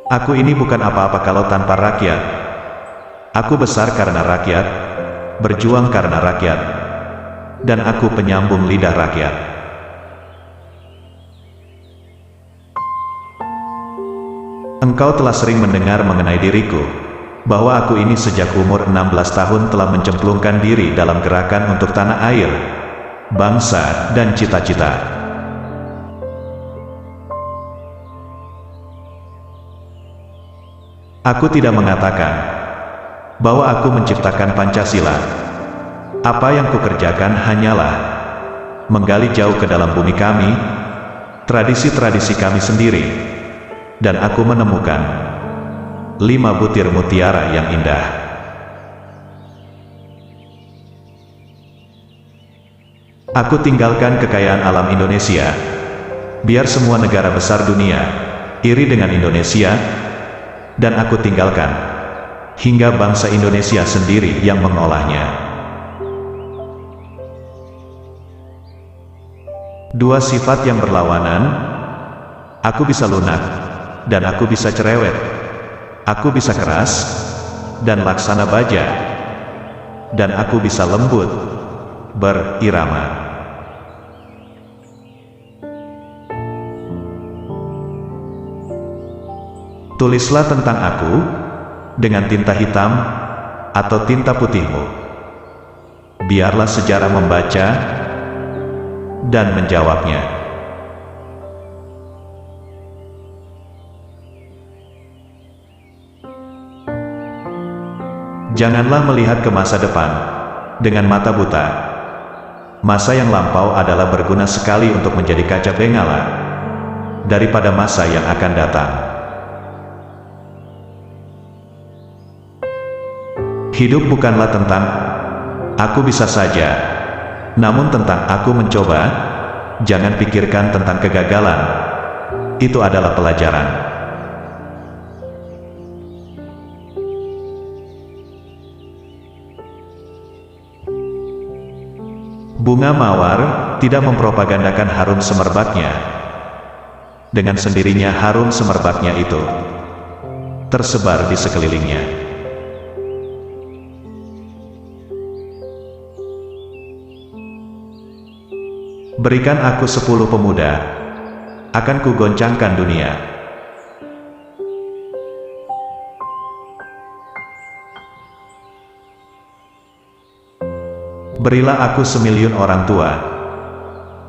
Aku ini bukan apa-apa kalau tanpa rakyat. Aku besar karena rakyat, berjuang karena rakyat, dan aku penyambung lidah rakyat. Engkau telah sering mendengar mengenai diriku, bahwa aku ini sejak umur 16 tahun telah mencemplungkan diri dalam gerakan untuk tanah air, bangsa, dan cita-cita. Aku tidak mengatakan bahwa aku menciptakan Pancasila. Apa yang kukerjakan hanyalah menggali jauh ke dalam bumi kami, tradisi-tradisi kami sendiri, dan aku menemukan 5 butir mutiara yang indah. Aku tinggalkan kekayaan alam Indonesia, biar semua negara besar dunia iri dengan Indonesia, dan aku tinggalkan hingga bangsa Indonesia sendiri yang mengolahnya. Dua sifat yang berlawanan. Aku bisa lunak, dan aku bisa cerewet. Aku bisa keras, dan laksana baja. Dan aku bisa lembut, berirama. Tulislah tentang aku dengan tinta hitam atau tinta putihmu. Biarlah sejarah membaca dan menjawabnya. Janganlah melihat ke masa depan dengan mata buta. Masa yang lampau adalah berguna sekali untuk menjadi kaca bengala daripada masa yang akan datang. Hidup bukanlah tentang aku bisa saja, namun tentang aku mencoba. Jangan pikirkan tentang kegagalan. Itu adalah pelajaran. Bunga mawar tidak mempropagandakan harum semerbaknya. Dengan sendirinya harum semerbaknya itu tersebar di sekelilingnya. Berikan aku 10 pemuda, akan kugoncangkan dunia. Berilah aku 1.000.000 orang tua,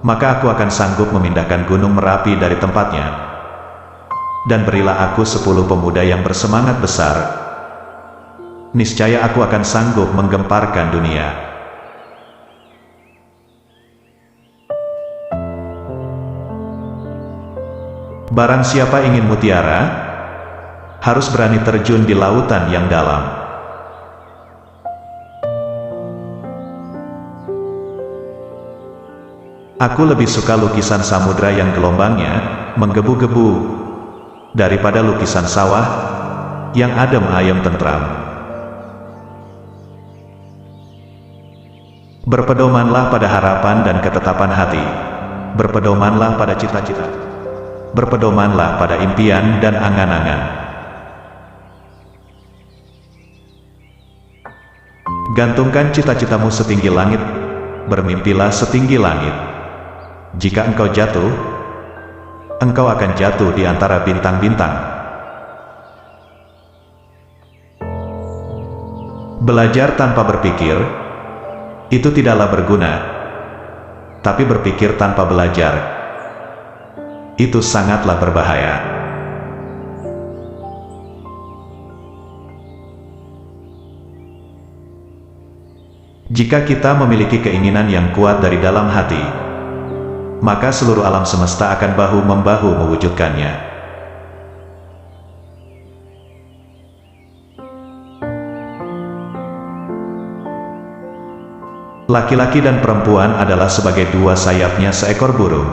maka aku akan sanggup memindahkan Gunung Merapi dari tempatnya. Dan berilah aku 10 pemuda yang bersemangat besar, niscaya aku akan sanggup menggemparkan dunia. Barang siapa ingin mutiara, harus berani terjun di lautan yang dalam. Aku lebih suka lukisan samudra yang gelombangnya menggebu-gebu daripada lukisan sawah yang adem ayem tentram. Berpedomanlah pada harapan dan ketetapan hati. Berpedomanlah pada cita-cita. Berpedomanlah pada impian dan angan-angan. Gantungkan cita-citamu setinggi langit, bermimpilah setinggi langit. Jika engkau jatuh, engkau akan jatuh di antara bintang-bintang. Belajar tanpa berpikir, itu tidaklah berguna. Tapi berpikir tanpa belajar, itu sangatlah berbahaya. Jika kita memiliki keinginan yang kuat dari dalam hati, maka seluruh alam semesta akan bahu-membahu mewujudkannya. Laki-laki dan perempuan adalah sebagai dua sayapnya seekor burung.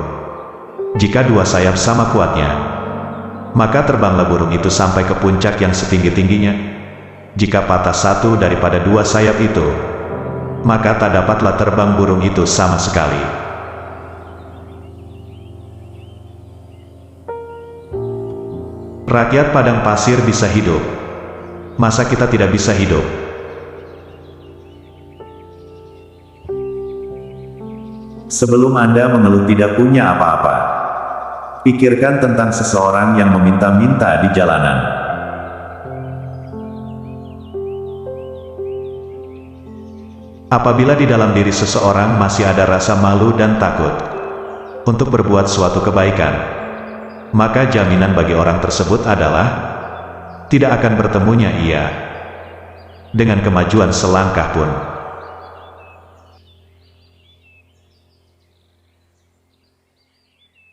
Jika dua sayap sama kuatnya, maka terbanglah burung itu sampai ke puncak yang setinggi-tingginya. Jika patah satu daripada dua sayap itu, maka tak dapatlah terbang burung itu sama sekali. Rakyat padang pasir bisa hidup. Masa kita tidak bisa hidup? Sebelum Anda mengeluh tidak punya apa-apa, pikirkan tentang seseorang yang meminta-minta di jalanan. Apabila di dalam diri seseorang masih ada rasa malu dan takut untuk berbuat suatu kebaikan, maka jaminan bagi orang tersebut adalah tidak akan bertemunya ia dengan kemajuan selangkah pun.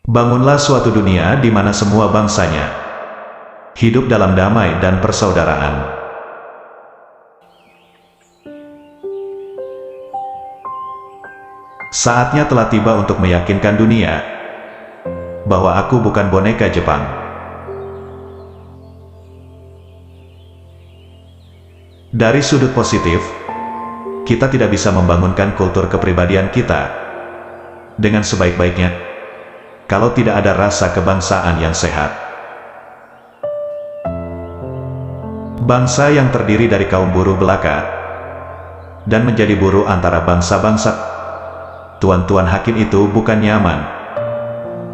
Bangunlah suatu dunia di mana semua bangsanya hidup dalam damai dan persaudaraan. Saatnya telah tiba untuk meyakinkan dunia bahwa aku bukan boneka Jepang. Dari sudut positif, kita tidak bisa membangunkan kultur kepribadian kita dengan sebaik-baiknya kalau tidak ada rasa kebangsaan yang sehat. Bangsa yang terdiri dari kaum buruh belaka dan menjadi buruh antara bangsa-bangsa, tuan-tuan hakim itu bukan nyaman.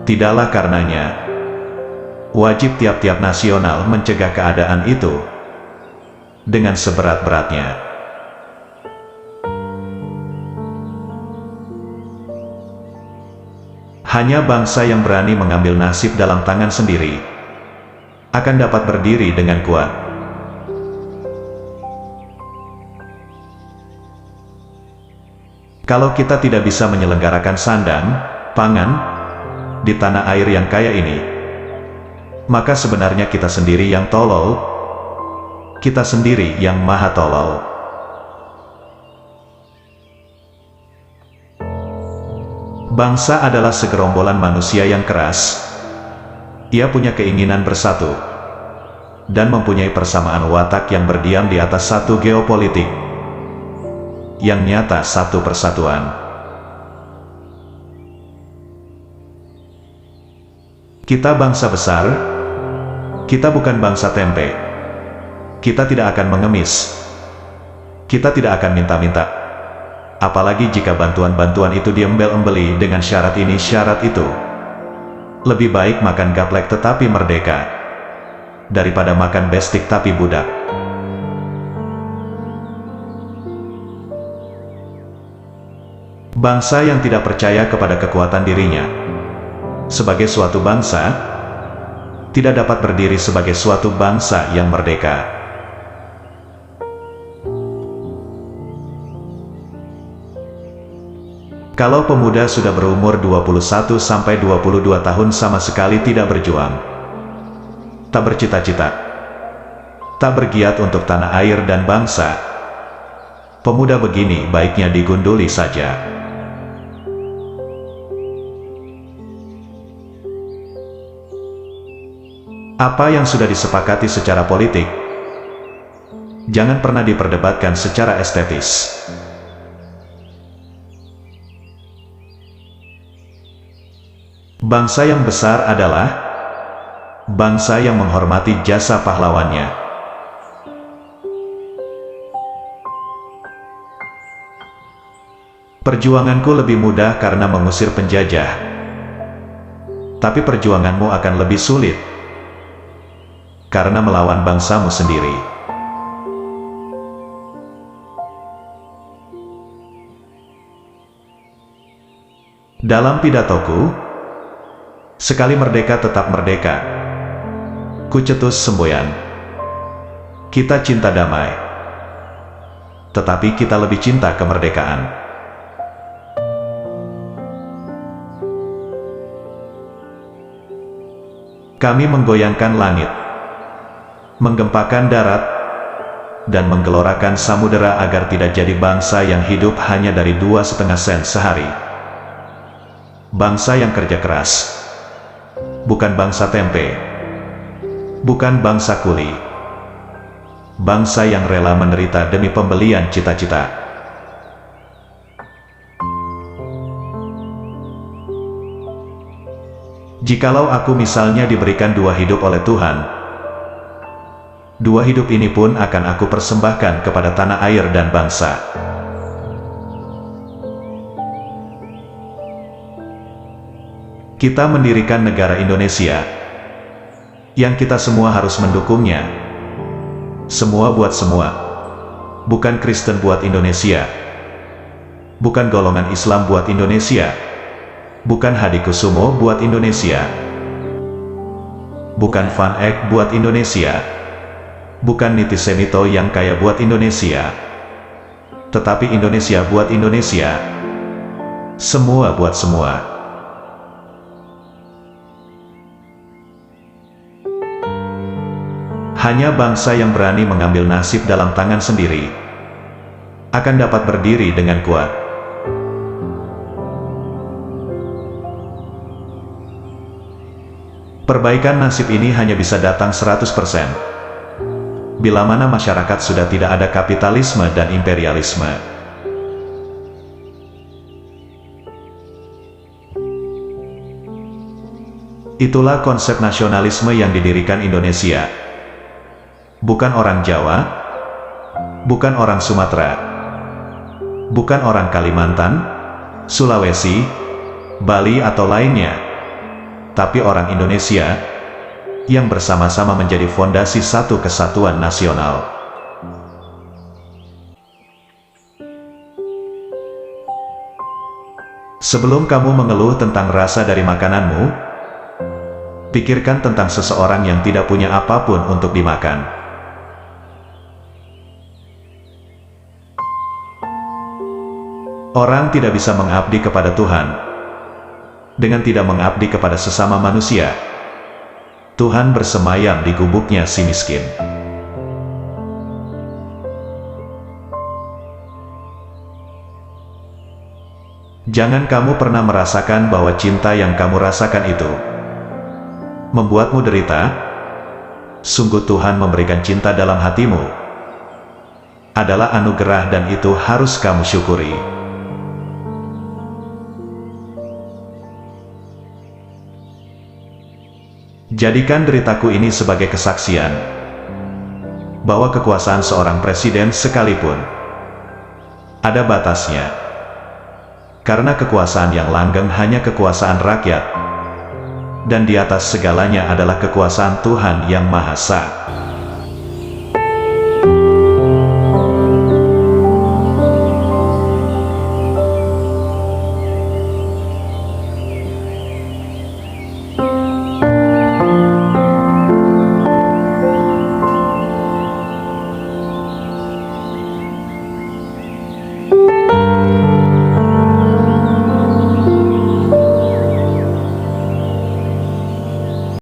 Tidaklah karenanya wajib tiap-tiap nasional mencegah keadaan itu dengan seberat-beratnya. Hanya bangsa yang berani mengambil nasib dalam tangan sendiri akan dapat berdiri dengan kuat. Kalau kita tidak bisa menyelenggarakan sandang, pangan, di tanah air yang kaya ini, maka sebenarnya kita sendiri yang tolol, kita sendiri yang maha tolol. Bangsa adalah segerombolan manusia yang keras. Ia punya keinginan bersatu dan mempunyai persamaan watak yang berdiam di atas satu geopolitik yang nyata, satu persatuan. Kita bangsa besar, kita bukan bangsa tempe. Kita tidak akan mengemis, kita tidak akan minta-minta. Apalagi jika bantuan-bantuan itu diembel-embeli dengan syarat ini syarat itu. Lebih baik makan gaplek tetapi merdeka daripada makan bestik tapi budak. Bangsa yang tidak percaya kepada kekuatan dirinya sebagai suatu bangsa tidak dapat berdiri sebagai suatu bangsa yang merdeka. Kalau pemuda sudah berumur 21 sampai 22 tahun sama sekali tidak berjuang, tak bercita-cita, tak bergiat untuk tanah air dan bangsa, pemuda begini baiknya digunduli saja. Apa yang sudah disepakati secara politik, jangan pernah diperdebatkan secara estetis. Bangsa yang besar adalah bangsa yang menghormati jasa pahlawannya. Perjuanganku lebih mudah karena mengusir penjajah, tapi perjuanganmu akan lebih sulit karena melawan bangsamu sendiri. Dalam pidatoku, sekali merdeka tetap merdeka, ku cetus semboyan. Kita cinta damai, tetapi kita lebih cinta kemerdekaan. Kami menggoyangkan langit, menggempakan darat, dan menggelorakan samudera agar tidak jadi bangsa yang hidup hanya dari 2,5 sen sehari. Bangsa yang kerja keras, bukan bangsa tempe, bukan bangsa kuli, bangsa yang rela menderita demi pembelian cita-cita. Jikalau aku misalnya diberikan 2 hidup oleh Tuhan, Dua hidup ini pun akan aku persembahkan kepada tanah air dan bangsa. Kita mendirikan negara Indonesia, yang kita semua harus mendukungnya. Semua buat semua. Bukan Kristen buat Indonesia. Bukan golongan Islam buat Indonesia. Bukan Hadikusumo buat Indonesia. Bukan Van Eck buat Indonesia. Bukan Niti Semito yang kaya buat Indonesia. Tetapi Indonesia buat Indonesia. Semua buat semua. Hanya bangsa yang berani mengambil nasib dalam tangan sendiri akan dapat berdiri dengan kuat. Perbaikan nasib ini hanya bisa datang 100%. Bila mana masyarakat sudah tidak ada kapitalisme dan imperialisme. Itulah konsep nasionalisme yang didirikan Indonesia. Bukan orang Jawa, bukan orang Sumatera, bukan orang Kalimantan, Sulawesi, Bali atau lainnya, tapi orang Indonesia yang bersama-sama menjadi fondasi satu kesatuan nasional. Sebelum kamu mengeluh tentang rasa dari makananmu, pikirkan tentang seseorang yang tidak punya apapun untuk dimakan. Orang tidak bisa mengabdi kepada Tuhan dengan tidak mengabdi kepada sesama manusia. Tuhan bersemayam di gubuknya si miskin. Jangan kamu pernah merasakan bahwa cinta yang kamu rasakan itu membuatmu derita. Sungguh Tuhan memberikan cinta dalam hatimu adalah anugerah dan itu harus kamu syukuri. Jadikan deritaku ini sebagai kesaksian bahwa kekuasaan seorang presiden sekalipun ada batasnya, karena kekuasaan yang langgeng hanya kekuasaan rakyat, dan di atas segalanya adalah kekuasaan Tuhan yang Maha Esa.